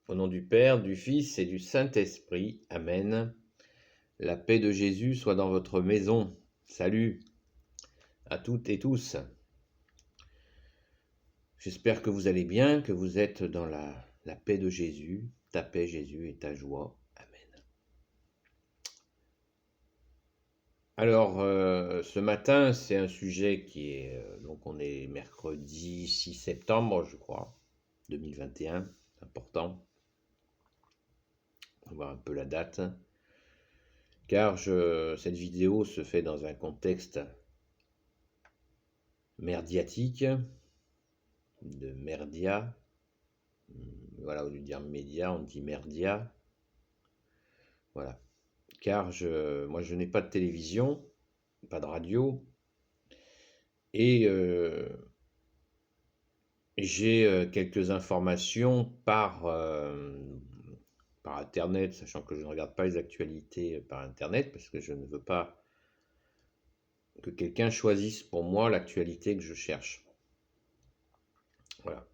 Au nom du Père, du Fils et du Saint-Esprit. Amen. La paix de Jésus soit dans votre maison. Salut à toutes et tous. J'espère que vous allez bien, que vous êtes dans la paix de Jésus. Ta paix, Jésus, et ta joie. Amen. Alors, ce matin, c'est un sujet qui est... donc, on est mercredi 6 septembre, je crois, 2021. Important. On va voir un peu la date. Car cette vidéo se fait dans un contexte merdiatique, de merdia. Voilà, au lieu de dire média, on dit merdia. Voilà. Car moi, je n'ai pas de télévision, pas de radio, et j'ai quelques informations par Internet, sachant que je ne regarde pas les actualités par Internet, parce que je ne veux pas que quelqu'un choisisse pour moi l'actualité que je cherche. Voilà.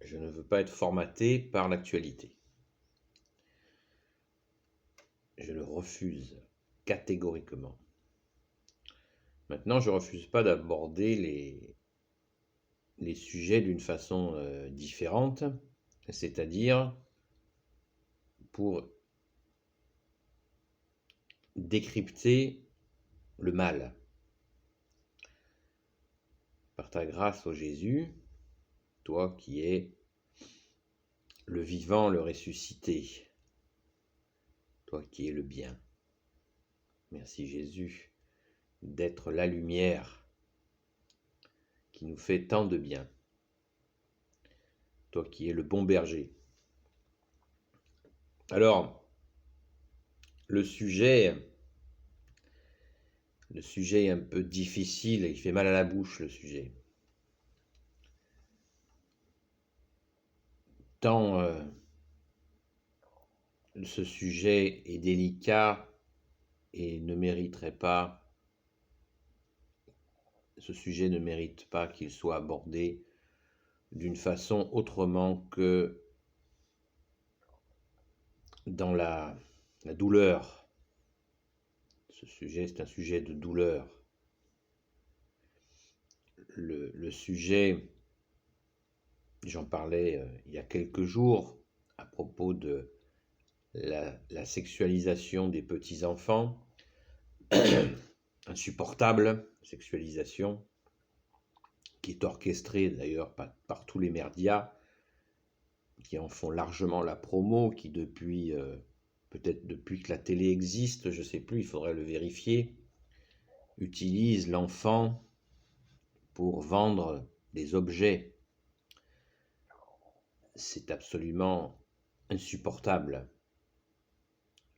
Je ne veux pas être formaté par l'actualité. Je le refuse catégoriquement. Maintenant, je ne refuse pas d'aborder les sujets d'une façon différente, c'est-à-dire pour décrypter le mal. Par ta grâce, ô Jésus, toi qui es le vivant, le ressuscité, toi qui es le bien. Merci Jésus d'être la lumière qui nous fait tant de bien. Toi qui es le bon berger. Alors, le sujet est un peu difficile et il fait mal à la bouche, le sujet. Tant ce sujet est délicat et ce sujet ne mérite pas qu'il soit abordé d'une façon autrement que dans la douleur. Ce sujet, c'est un sujet de douleur. Le sujet, j'en parlais il y a quelques jours à propos de la sexualisation des petits-enfants, insupportable sexualisation, qui est orchestrée d'ailleurs par tous les merdias, qui en font largement la promo, qui peut-être depuis que la télé existe, je ne sais plus, il faudrait le vérifier, utilisent l'enfant pour vendre des objets. C'est absolument insupportable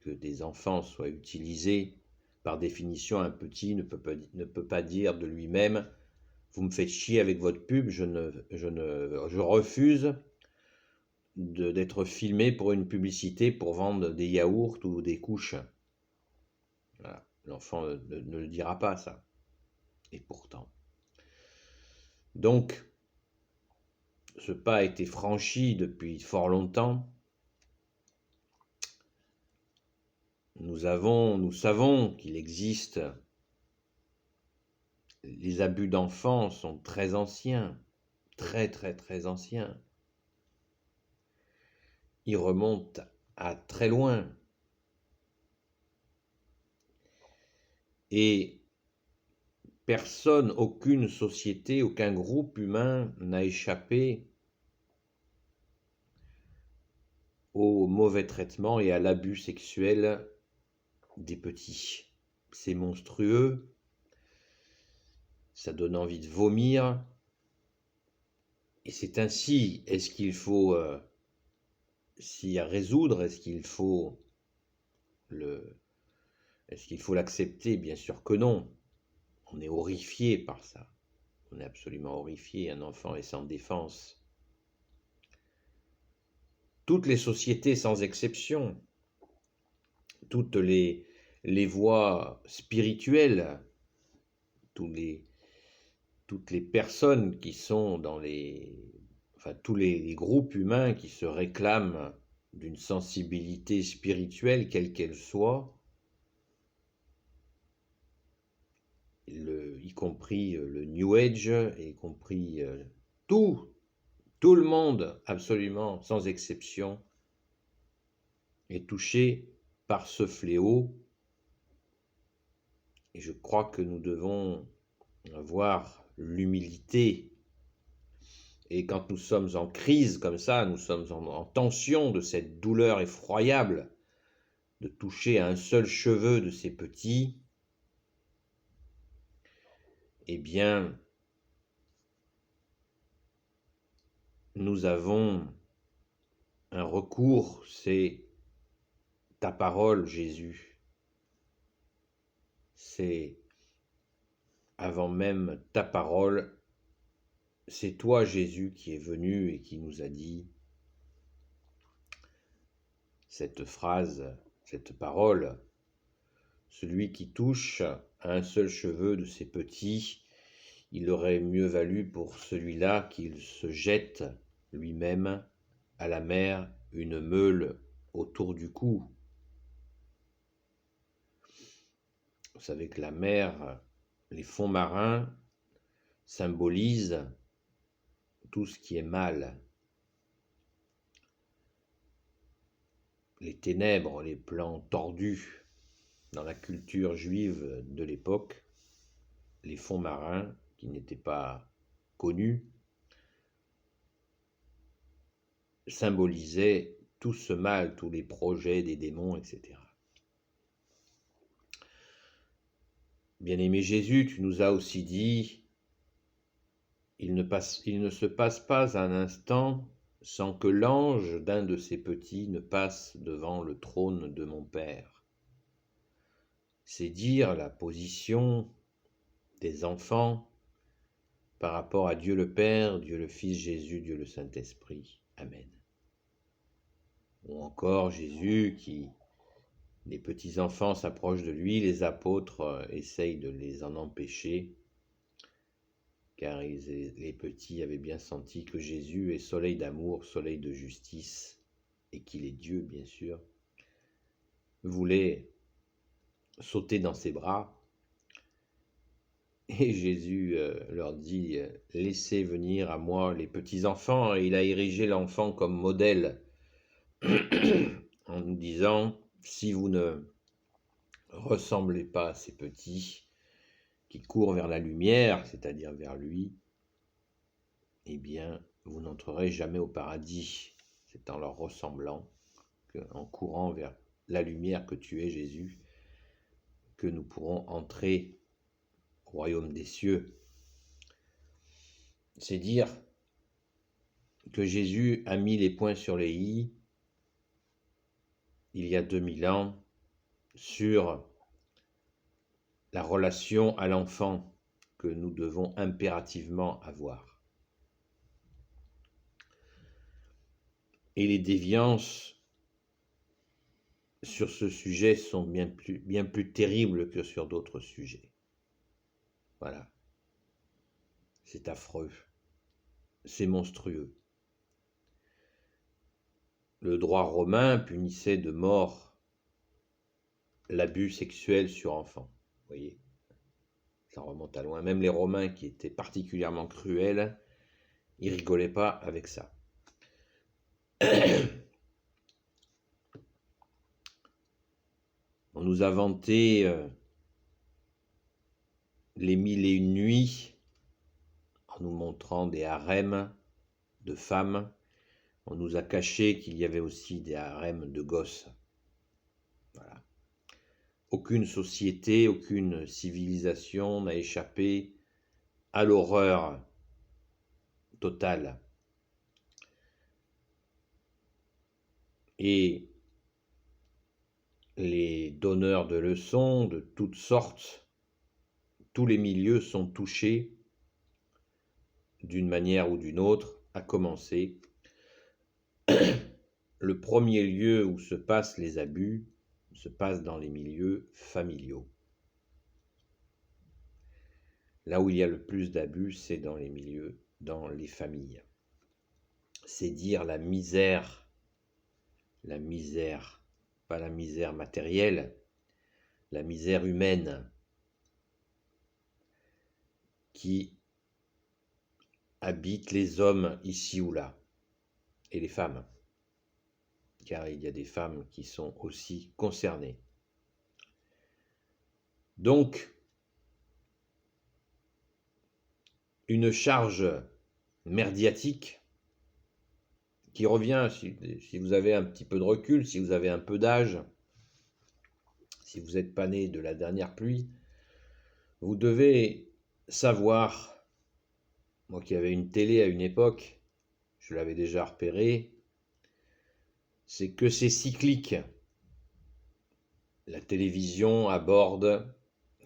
que des enfants soient utilisés. Par définition, un petit ne peut pas dire de lui-même « Vous me faites chier avec votre pub, je refuse d'être filmé pour une publicité pour vendre des yaourts ou des couches. » Voilà. L'enfant ne le dira pas, ça. Et pourtant. Donc, ce pas a été franchi depuis fort longtemps. Nous savons qu'il existe. Les abus d'enfants sont très anciens, très très très anciens. Ils remontent à très loin. Et personne, aucune société, aucun groupe humain n'a échappé au mauvais traitement et à l'abus sexuel des petits. C'est monstrueux, ça donne envie de vomir, et c'est ainsi. Est-ce qu'il faut s'y résoudre? Est-ce qu'il faut l'accepter? Bien sûr que non. On est horrifié par ça. On est absolument horrifié. Un enfant est sans défense. Toutes les sociétés, sans exception, toutes les voies spirituelles, toutes les personnes qui sont dans les enfin tous les groupes humains qui se réclament d'une sensibilité spirituelle, quelle qu'elle soit, y compris le New Age, y compris tout le monde, absolument, sans exception, est touché par ce fléau. Et je crois que nous devons avoir l'humilité. Et quand nous sommes en crise comme ça, nous sommes en tension de cette douleur effroyable de toucher à un seul cheveu de ces petits, eh bien, nous avons un recours, c'est ta parole, Jésus. C'est avant même ta parole, c'est toi, Jésus, qui est venu et qui nous a dit cette phrase, cette parole. Celui qui touche à un seul cheveu de ses petits, il aurait mieux valu pour celui-là qu'il se jette lui-même à la mer une meule autour du cou. Vous savez que la mer, les fonds marins symbolisent tout ce qui est mal. Les ténèbres, les plans tordus dans la culture juive de l'époque, les fonds marins qui n'étaient pas connus, symbolisaient tout ce mal, tous les projets des démons, etc. Bien-aimé Jésus, tu nous as aussi dit, il ne se passe pas un instant sans que l'ange d'un de ces petits ne passe devant le trône de mon Père. C'est dire la position des enfants par rapport à Dieu le Père, Dieu le Fils, Jésus, Dieu le Saint-Esprit. Amen. Ou encore Jésus qui, les petits-enfants s'approchent de lui, les apôtres essayent de les en empêcher, car les petits avaient bien senti que Jésus est soleil d'amour, soleil de justice, et qu'il est Dieu, bien sûr, voulaient sauter dans ses bras. Et Jésus leur dit, laissez venir à moi les petits-enfants, et il a érigé l'enfant comme modèle, en nous disant, si vous ne ressemblez pas à ces petits qui courent vers la lumière, c'est-à-dire vers lui, eh bien, vous n'entrerez jamais au paradis. C'est en leur ressemblant, en courant vers la lumière que tu es, Jésus, que nous pourrons entrer au royaume des cieux. C'est dire que Jésus a mis les points sur les i, il y a 2000 ans, sur la relation à l'enfant que nous devons impérativement avoir. Et les déviances sur ce sujet sont bien plus terribles que sur d'autres sujets. Voilà. C'est affreux. C'est monstrueux. Le droit romain punissait de mort l'abus sexuel sur enfants. Vous voyez, ça remonte à loin. Même les Romains, qui étaient particulièrement cruels, ils rigolaient pas avec ça. On nous a vanté les 1001 nuits en nous montrant des harems de femmes. On nous a caché qu'il y avait aussi des harems de gosses. Voilà. Aucune société, aucune civilisation n'a échappé à l'horreur totale. Et les donneurs de leçons de toutes sortes, tous les milieux sont touchés d'une manière ou d'une autre, à commencer le premier lieu où se passent les abus se passe dans les milieux familiaux. Là où il y a le plus d'abus, c'est dans les milieux, dans les familles. c'est dire la misère, pas la misère matérielle, la misère humaine qui habite les hommes ici ou là, et les femmes, car il y a des femmes qui sont aussi concernées. Donc, une charge merdiatique qui revient, si vous avez un petit peu de recul, si vous avez un peu d'âge, si vous n'êtes pas né de la dernière pluie, vous devez savoir, moi qui avais une télé à une époque, je l'avais déjà repéré, c'est que c'est cyclique. La télévision aborde,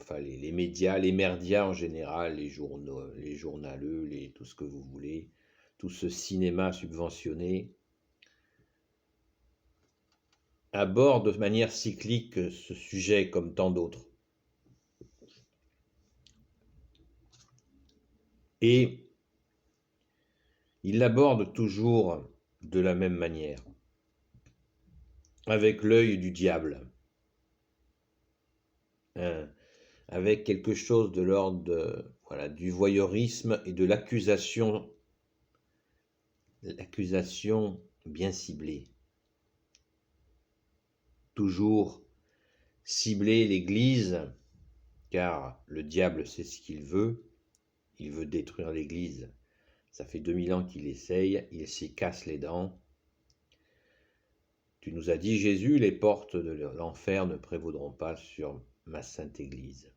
enfin les médias, les merdias en général, les journaux, les journaleux, tout ce que vous voulez, tout ce cinéma subventionné, aborde de manière cyclique ce sujet comme tant d'autres. Et il l'aborde toujours de la même manière, avec l'œil du diable, hein, avec quelque chose de l'ordre voilà, du voyeurisme et de l'accusation bien ciblée. Toujours cibler l'Église, car le diable sait ce qu'il veut détruire l'Église. Ça fait 2000 ans qu'il essaye, il s'y casse les dents. Tu nous as dit, Jésus, les portes de l'enfer ne prévaudront pas sur ma sainte Église.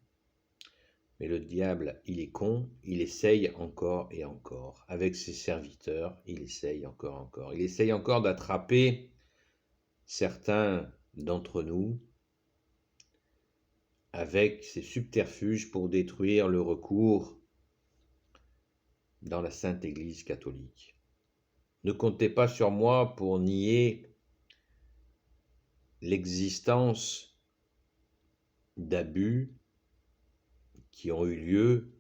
Mais le diable, il est con, il essaye encore et encore. Avec ses serviteurs, il essaye encore. Il essaye encore d'attraper certains d'entre nous avec ses subterfuges pour détruire le recours dans la Sainte Église catholique. Ne comptez pas sur moi pour nier l'existence d'abus qui ont eu lieu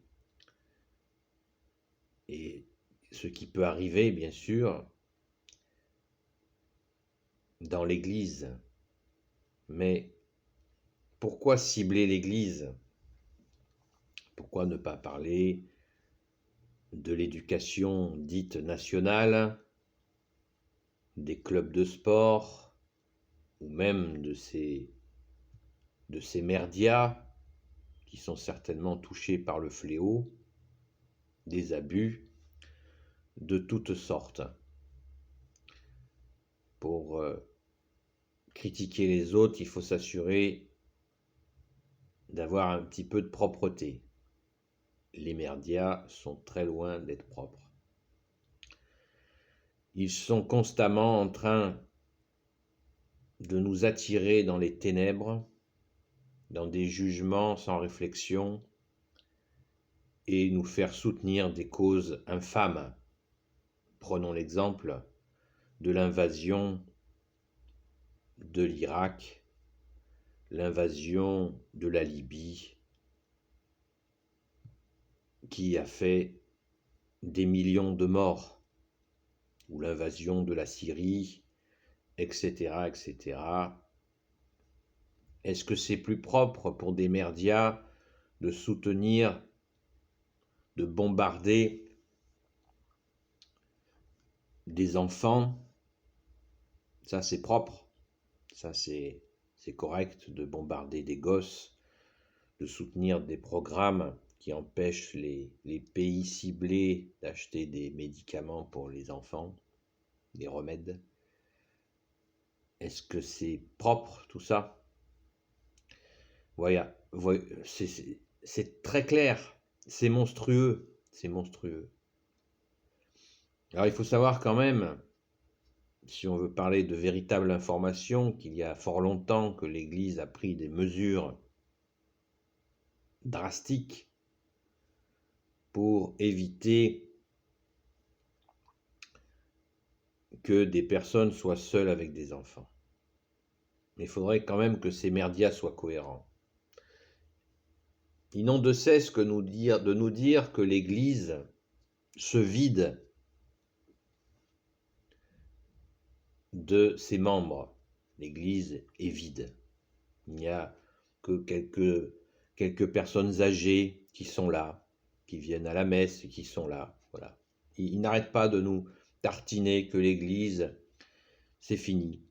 et ce qui peut arriver, bien sûr, dans l'Église. Mais pourquoi cibler l'Église? Pourquoi ne pas parler de l'éducation dite nationale, des clubs de sport, ou même de ces merdias qui sont certainement touchés par le fléau, des abus de toutes sortes. Pour critiquer les autres, il faut s'assurer d'avoir un petit peu de propreté. Les merdias sont très loin d'être propres. Ils sont constamment en train de nous attirer dans les ténèbres, dans des jugements sans réflexion, et nous faire soutenir des causes infâmes. Prenons l'exemple de l'invasion de l'Irak, l'invasion de la Libye, qui a fait des millions de morts, ou l'invasion de la Syrie, etc., etc. Est-ce que c'est plus propre pour des merdias de soutenir, de bombarder des enfants? Ça, c'est propre. Ça, c'est correct de bombarder des gosses, de soutenir des programmes qui empêchent les pays ciblés d'acheter des médicaments pour les enfants, des remèdes. Est-ce que c'est propre tout ça? Voilà, c'est très clair, c'est monstrueux, c'est monstrueux. Alors il faut savoir quand même, si on veut parler de véritable information, qu'il y a fort longtemps que l'Église a pris des mesures drastiques pour éviter que des personnes soient seules avec des enfants. Mais il faudrait quand même que ces merdias soient cohérents. Ils n'ont de cesse de nous dire que l'Église se vide de ses membres. L'Église est vide. Il n'y a que quelques personnes âgées qui sont là, qui viennent à la messe et qui sont là. Voilà. Il n'arrête pas de nous tartiner que l'Église, c'est fini.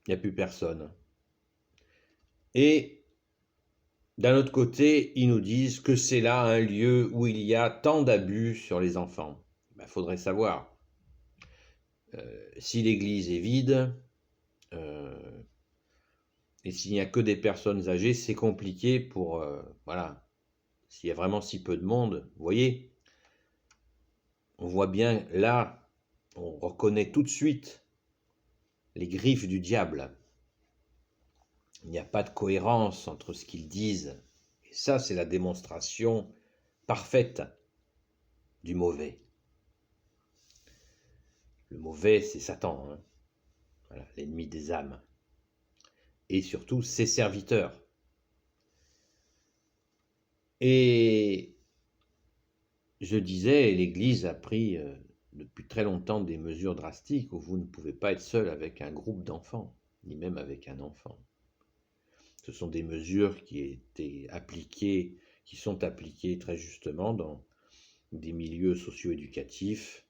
Il n'y a plus personne. Et d'un autre côté, ils nous disent que c'est là un lieu où il y a tant d'abus sur les enfants. Il faudrait savoir. Si l'Église est vide, et s'il n'y a que des personnes âgées, c'est compliqué pour... voilà. S'il y a vraiment si peu de monde, vous voyez, on voit bien là, on reconnaît tout de suite les griffes du diable. Il n'y a pas de cohérence entre ce qu'ils disent. Et ça, c'est la démonstration parfaite du mauvais. Le mauvais, c'est Satan, hein. Voilà, l'ennemi des âmes. Et surtout, ses serviteurs. Et je disais, l'Église a pris depuis très longtemps des mesures drastiques où vous ne pouvez pas être seul avec un groupe d'enfants, ni même avec un enfant. Ce sont des mesures qui sont appliquées très justement dans des milieux socio-éducatifs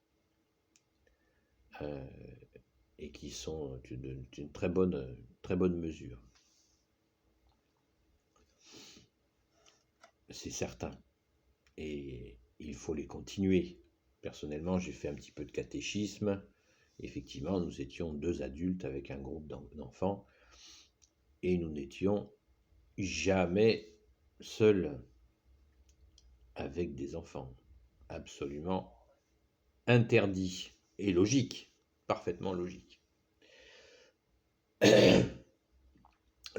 et qui sont d'une très bonne mesure. C'est certain. Et il faut les continuer. Personnellement, j'ai fait un petit peu de catéchisme. Effectivement, nous étions 2 adultes avec un groupe d'enfants et nous n'étions jamais seuls avec des enfants. Absolument interdit et logique, parfaitement logique.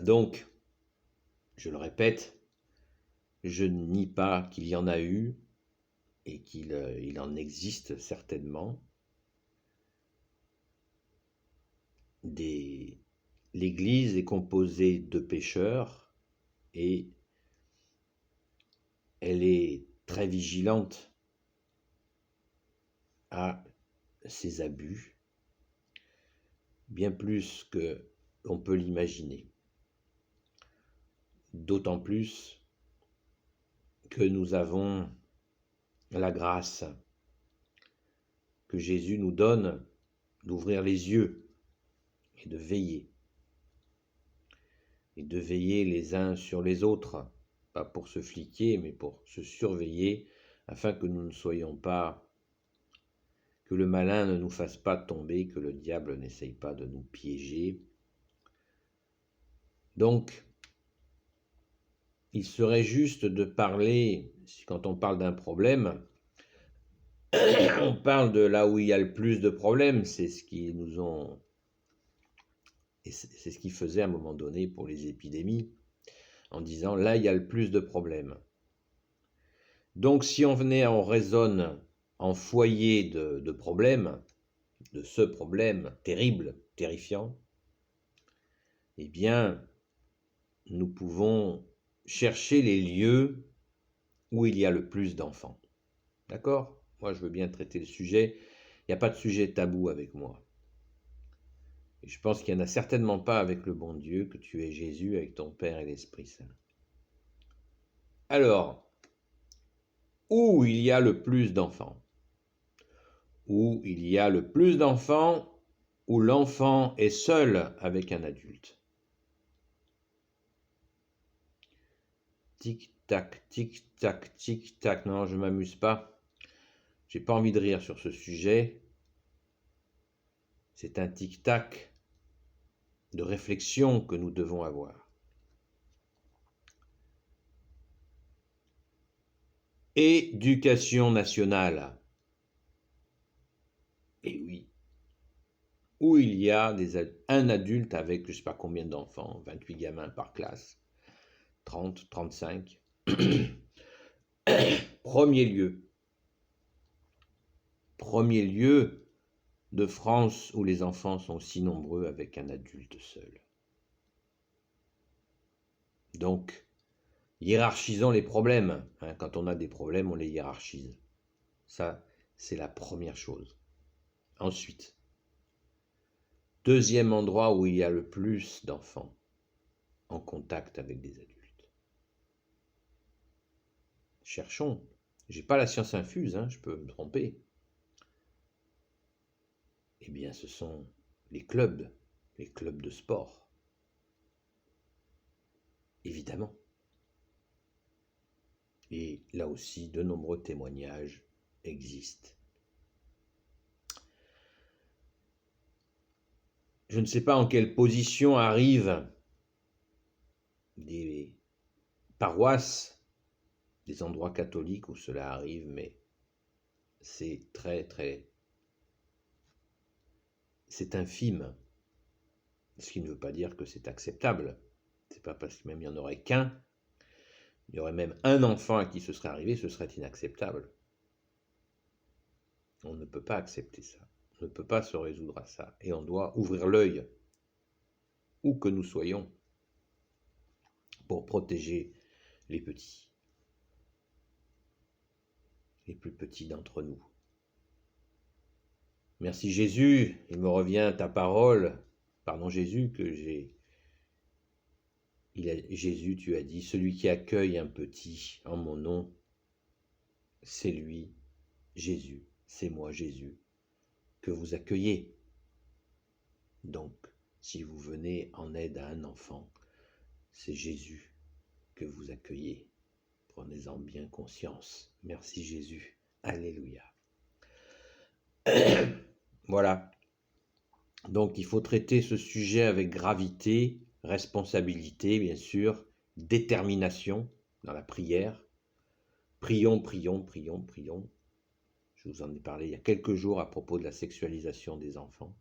Donc, je le répète, je ne nie pas qu'il y en a eu et qu'il en existe certainement l'Église est composée de pécheurs et elle est très vigilante à ces abus, bien plus que l'on peut l'imaginer. D'autant plus que nous avons la grâce que Jésus nous donne d'ouvrir les yeux et de veiller. Et de veiller les uns sur les autres, pas pour se fliquer, mais pour se surveiller, afin que nous ne soyons pas, que le malin ne nous fasse pas tomber, que le diable n'essaye pas de nous piéger. Donc, il serait juste de parler, quand on parle d'un problème, on parle de là où il y a le plus de problèmes, c'est ce qui nous ont... Et c'est ce qu'ils faisaient à un moment donné pour les épidémies, en disant là il y a le plus de problèmes. Donc si on raisonne en foyer de problèmes, de ce problème terrible, terrifiant, eh bien nous pouvons chercher les lieux où il y a le plus d'enfants. D'accord ? Moi je veux bien traiter le sujet, il n'y a pas de sujet tabou avec moi. Et je pense qu'il n'y en a certainement pas avec le bon Dieu, que tu es Jésus, avec ton Père et l'Esprit Saint. Alors, où il y a le plus d'enfants? Où il y a le plus d'enfants, où l'enfant est seul avec un adulte. Tic-tac, tic-tac, tic-tac. Non, je ne m'amuse pas. J'ai pas envie de rire sur ce sujet. C'est un tic-tac de réflexion que nous devons avoir. Éducation nationale. Et oui, où il y a un adulte avec je ne sais pas combien d'enfants, 28 gamins par classe, 30, 35. Premier lieu de France où les enfants sont si nombreux avec un adulte seul. Donc, hiérarchisons les problèmes. Quand on a des problèmes, on les hiérarchise. Ça, c'est la première chose. Ensuite, deuxième endroit où il y a le plus d'enfants en contact avec des adultes. Cherchons. Je n'ai pas la science infuse, je peux me tromper. Eh bien, ce sont les clubs de sport. Évidemment. Et là aussi, de nombreux témoignages existent. Je ne sais pas en quelle position arrivent des paroisses, des endroits catholiques où cela arrive, mais c'est c'est infime. Ce qui ne veut pas dire que c'est acceptable. C'est pas parce que même il n'y en aurait qu'un, il y aurait même un enfant à qui ce serait arrivé, ce serait inacceptable. On ne peut pas accepter ça. On ne peut pas se résoudre à ça. Et on doit ouvrir l'œil, où que nous soyons, pour protéger les petits, les plus petits d'entre nous. Merci Jésus, il me revient ta parole, pardon Jésus, Jésus, tu as dit, celui qui accueille un petit en mon nom, c'est lui, Jésus, c'est moi Jésus, que vous accueillez. Donc, si vous venez en aide à un enfant, c'est Jésus que vous accueillez. Prenez-en bien conscience. Merci Jésus. Alléluia. Voilà. Donc il faut traiter ce sujet avec gravité, responsabilité, bien sûr, détermination dans la prière. Prions, prions, prions, prions. Je vous en ai parlé il y a quelques jours à propos de la sexualisation des enfants.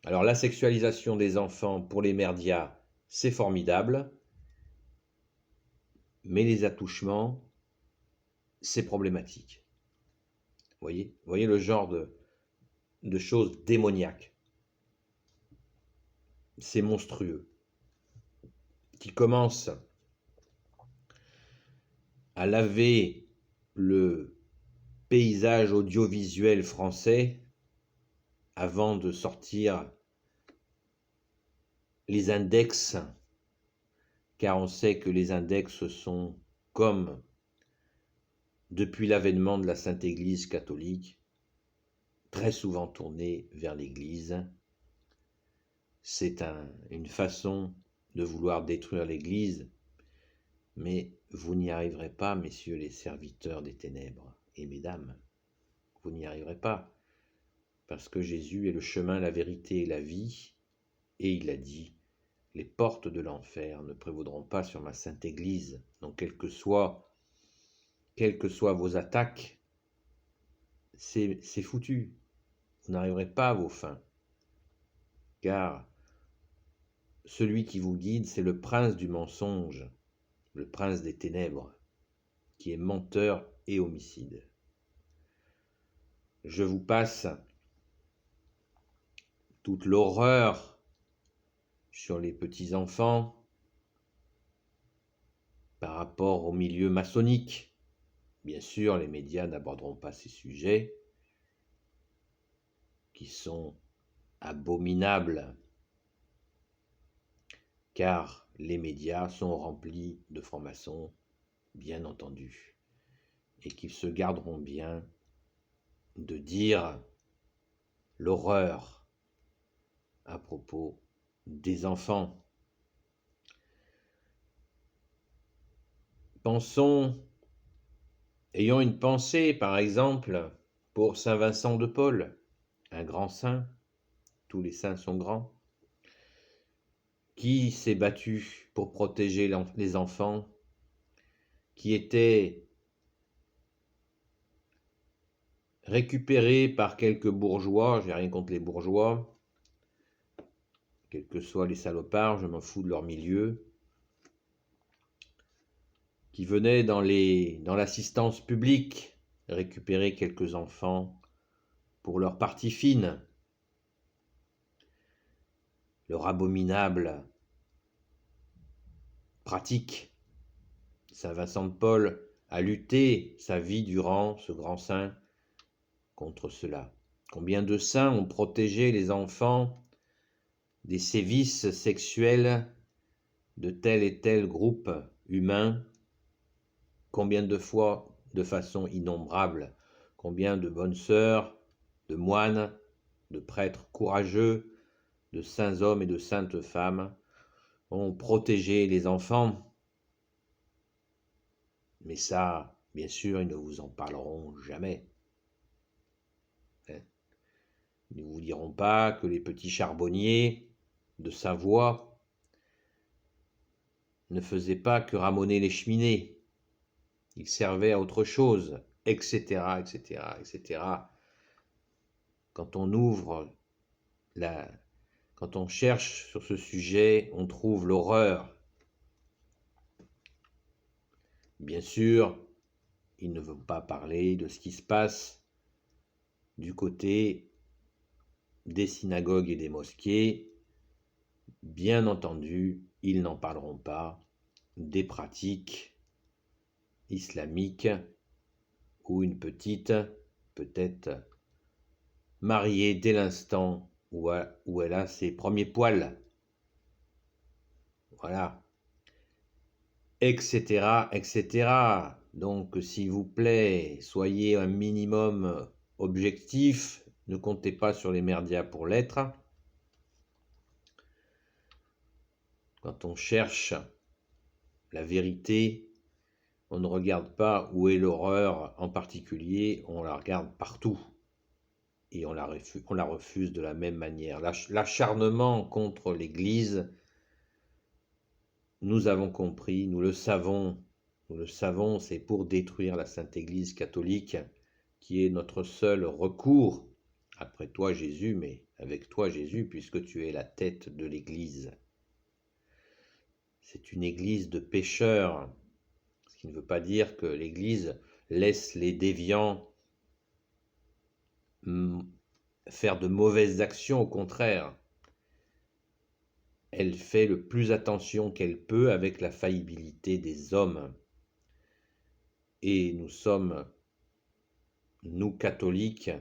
Alors la sexualisation des enfants pour les merdias, c'est formidable, mais les attouchements, c'est problématique. Vous voyez le genre de choses démoniaques. C'est monstrueux. Qui commence à laver le paysage audiovisuel français avant de sortir les index, car on sait que les index sont comme depuis l'avènement de la Sainte Église catholique, très souvent tournés vers l'Église. C'est une façon de vouloir détruire l'Église, mais vous n'y arriverez pas, messieurs les serviteurs des ténèbres et mesdames. Vous n'y arriverez pas, parce que Jésus est le chemin, la vérité et la vie, et il a dit, les portes de l'enfer ne prévaudront pas sur ma sainte Église. Donc, quelles que soient vos attaques, c'est foutu. Vous n'arriverez pas à vos fins, car celui qui vous guide, c'est le prince du mensonge, le prince des ténèbres, qui est menteur et homicide. Je vous passe toute l'horreur sur les petits-enfants par rapport au milieu maçonnique. Bien sûr, les médias n'aborderont pas ces sujets qui sont abominables, car les médias sont remplis de francs-maçons, bien entendu, et qu'ils se garderont bien de dire l'horreur à propos des enfants. Ayons une pensée, par exemple, pour Saint Vincent de Paul, un grand saint, tous les saints sont grands, qui s'est battu pour protéger les enfants, qui était récupéré par quelques bourgeois, j'ai rien contre les bourgeois, quels que soient les salopards, je m'en fous de leur milieu, qui venaient dans l'assistance publique récupérer quelques enfants pour leur partie fine, leur abominable pratique. Saint Vincent de Paul a lutté sa vie durant, ce grand saint, contre cela. Combien de saints ont protégé les enfants des sévices sexuels de tel et tel groupe humain, combien de fois, de façon innombrable, combien de bonnes sœurs, de moines, de prêtres courageux, de saints hommes et de saintes femmes ont protégé les enfants. Mais ça, bien sûr, ils ne vous en parleront jamais. Ils ne vous diront pas que les petits charbonniers de Savoie ne faisaient pas que ramoner les cheminées. Ils servaient à autre chose, etc., etc., etc. Quand on ouvre quand on cherche sur ce sujet, on trouve l'horreur. Bien sûr, ils ne veulent pas parler de ce qui se passe du côté des synagogues et des mosquées. Bien entendu, ils n'en parleront pas des pratiques islamiques où une petite peut être mariée dès l'instant où elle a ses premiers poils. Voilà. Etc., etc. Donc, s'il vous plaît, soyez un minimum objectif. Ne comptez pas sur les merdias pour l'être. Quand on cherche la vérité, on ne regarde pas où est l'horreur en particulier, on la regarde partout. Et on la refuse de la même manière. L'acharnement contre l'Église, nous avons compris, nous le savons, c'est pour détruire la Sainte Église catholique, qui est notre seul recours, après toi Jésus, mais avec toi Jésus, puisque tu es la tête de l'Église. C'est une Église de pécheurs, ce qui ne veut pas dire que l'Église laisse les déviants faire de mauvaises actions, au contraire. Elle fait le plus attention qu'elle peut avec la faillibilité des hommes. Et nous sommes, nous catholiques,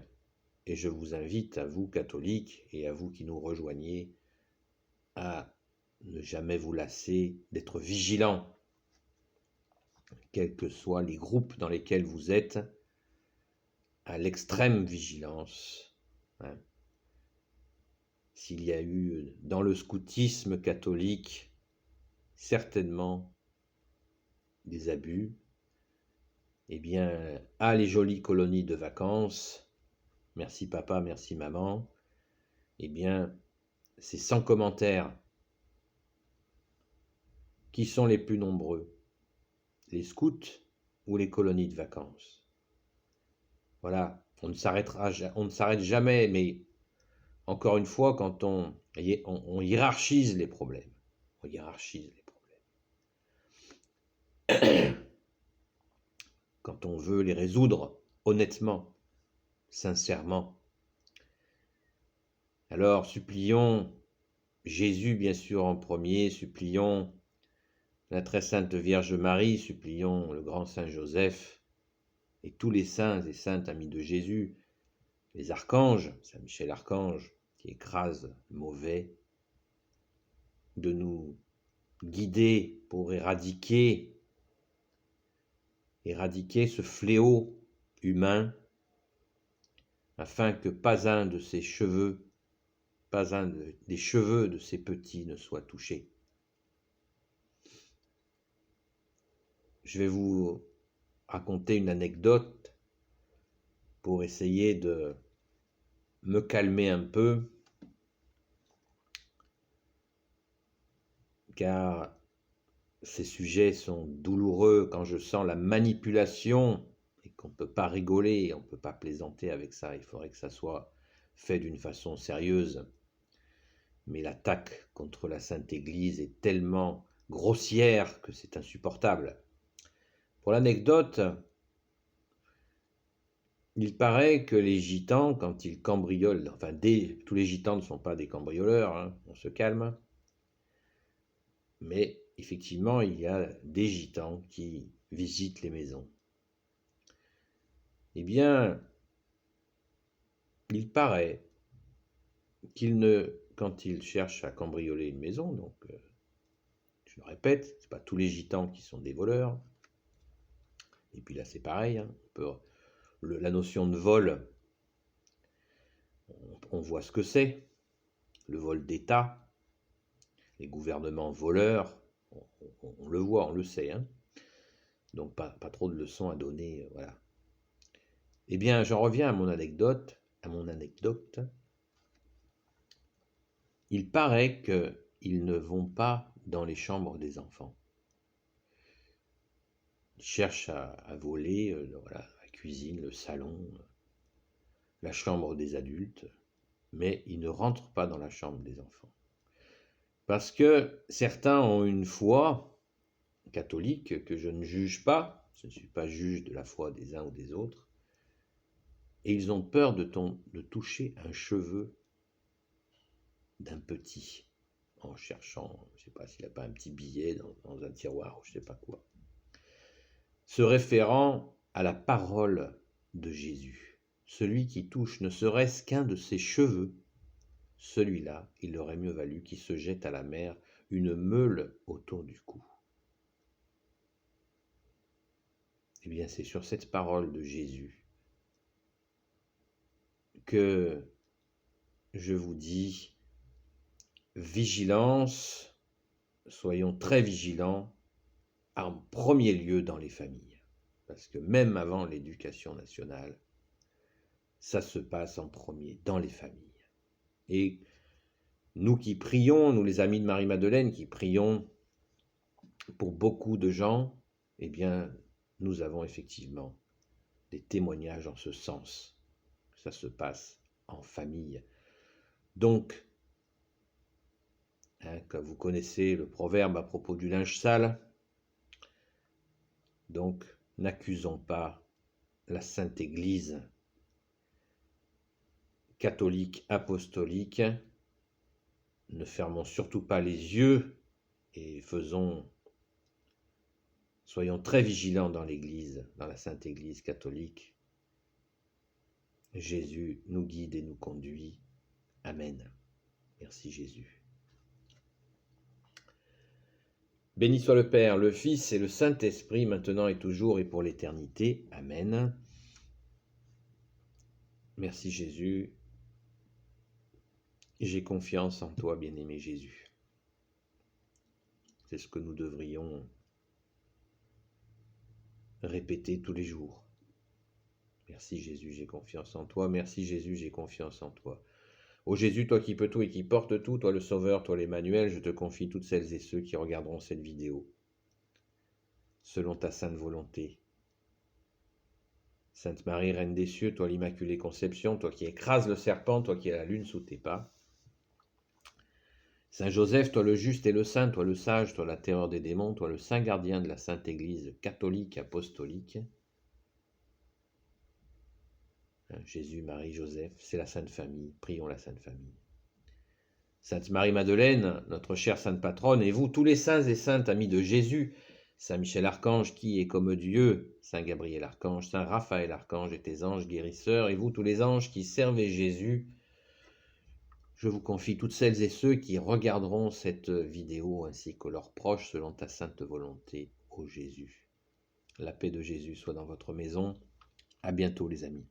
et je vous invite, à vous catholiques, et à vous qui nous rejoignez, à ne jamais vous lasser d'être vigilants, quels que soient les groupes dans lesquels vous êtes, à l'extrême vigilance. S'il y a eu dans le scoutisme catholique certainement des abus, eh bien, les jolies colonies de vacances, merci papa, merci maman, eh bien, c'est sans commentaire. Qui sont les plus nombreux? Les scouts ou les colonies de vacances? Voilà, on ne s'arrête jamais, mais encore une fois, quand on hiérarchise les problèmes. On hiérarchise les problèmes. Quand on veut les résoudre honnêtement, sincèrement. Alors, supplions Jésus, bien sûr, en premier, supplions la très sainte Vierge Marie, supplions le grand Saint Joseph et tous les saints et saintes amis de Jésus, les archanges, Saint Michel Archange, qui écrase le mauvais, de nous guider pour éradiquer ce fléau humain, afin que pas un de ses cheveux, pas un des cheveux de ces petits ne soit touché. Je vais vous raconter une anecdote pour essayer de me calmer un peu, car ces sujets sont douloureux quand je sens la manipulation et qu'on ne peut pas rigoler, on ne peut pas plaisanter avec ça, il faudrait que ça soit fait d'une façon sérieuse. Mais l'attaque contre la Sainte Église est tellement grossière que c'est insupportable. Pour l'anecdote, il paraît que les gitans, quand ils cambriolent, enfin tous les gitans ne sont pas des cambrioleurs, hein, on se calme, mais effectivement il y a des gitans qui visitent les maisons. Eh bien, il paraît qu'ils ne quand ils cherchent à cambrioler une maison, donc je le répète, ce n'est pas tous les gitans qui sont des voleurs. Et puis là, c'est pareil, hein, la notion de vol, on voit ce que c'est, le vol d'État, les gouvernements voleurs, on le voit, on le sait, hein. Donc pas trop de leçons à donner, voilà. Eh bien, j'en reviens à mon anecdote. Il paraît qu'ils ne vont pas dans les chambres des enfants. Ils cherchent à voler voilà, la cuisine, le salon, la chambre des adultes, mais ils ne rentrent pas dans la chambre des enfants. Parce que certains ont une foi catholique que je ne juge pas, je ne suis pas juge de la foi des uns ou des autres, et ils ont peur de toucher un cheveu d'un petit, en cherchant, je ne sais pas s'il n'y a pas un petit billet dans un tiroir ou je ne sais pas quoi. Se référant à la parole de Jésus, celui qui touche ne serait-ce qu'un de ses cheveux, celui-là, il aurait mieux valu qu'il se jette à la mer une meule autour du cou. Eh bien, c'est sur cette parole de Jésus que je vous dis, vigilance, soyons très vigilants, en premier lieu dans les familles. Parce que même avant l'éducation nationale, ça se passe en premier dans les familles. Et nous qui prions, nous les amis de Marie-Madeleine qui prions pour beaucoup de gens, eh bien, nous avons effectivement des témoignages en ce sens. Ça se passe en famille. Donc, comme vous connaissez le proverbe à propos du linge sale, donc n'accusons pas la Sainte Église catholique apostolique, ne fermons surtout pas les yeux et soyons très vigilants dans l'Église, dans la Sainte Église catholique. Jésus nous guide et nous conduit. Amen. Merci Jésus. Béni soit le Père, le Fils et le Saint-Esprit, maintenant et toujours et pour l'éternité. Amen. Merci Jésus. J'ai confiance en toi, bien-aimé Jésus. C'est ce que nous devrions répéter tous les jours. Merci Jésus, j'ai confiance en toi. Merci Jésus, j'ai confiance en toi. Ô Jésus, toi qui peux tout et qui portes tout, toi le Sauveur, toi l'Emmanuel, je te confie toutes celles et ceux qui regarderont cette vidéo, selon ta sainte volonté. Sainte Marie, Reine des cieux, toi l'Immaculée Conception, toi qui écrases le serpent, toi qui as la lune sous tes pas. Saint Joseph, toi le juste et le saint, toi le sage, toi la terreur des démons, toi le saint gardien de la Sainte Église catholique apostolique. Jésus, Marie, Joseph, c'est la Sainte Famille, prions la Sainte Famille. Sainte Marie-Madeleine, notre chère Sainte Patronne, et vous tous les saints et saintes amis de Jésus, Saint Michel Archange qui est comme Dieu, Saint Gabriel Archange, Saint Raphaël Archange et tes anges guérisseurs, et vous tous les anges qui servez Jésus, je vous confie toutes celles et ceux qui regarderont cette vidéo ainsi que leurs proches selon ta sainte volonté, ô Jésus. La paix de Jésus soit dans votre maison. À bientôt les amis.